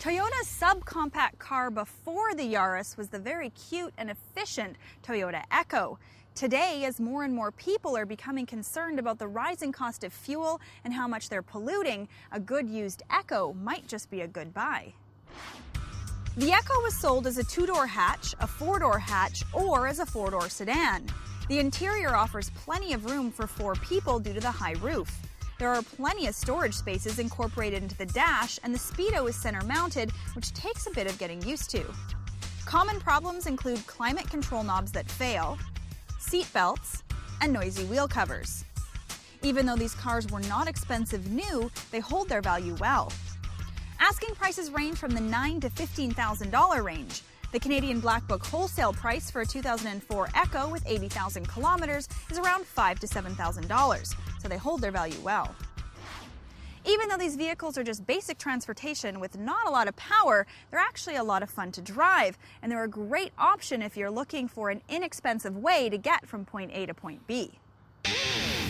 Toyota's subcompact car before the Yaris was the very cute and efficient Toyota Echo. Today, as more and more people are becoming concerned about the rising cost of fuel and how much they're polluting, a good used Echo might just be a good buy. The Echo was sold as a two-door hatch, a four-door hatch, or as a four-door sedan. The interior offers plenty of room for 4 people due to the high roof. There are plenty of storage spaces incorporated into the dash, and the Speedo is center-mounted, which takes a bit of getting used to. Common problems include climate control knobs that fail, seat belts, and noisy wheel covers. Even though these cars were not expensive new, they hold their value well. Asking prices range from the $9,000 to $15,000 range. The Canadian Black Book wholesale price for a 2004 Echo with 80,000 kilometers is around $5,000 to $7,000, so they hold their value well. Even though these vehicles are just basic transportation with not a lot of power, they're actually a lot of fun to drive, and they're a great option if you're looking for an inexpensive way to get from point A to point B.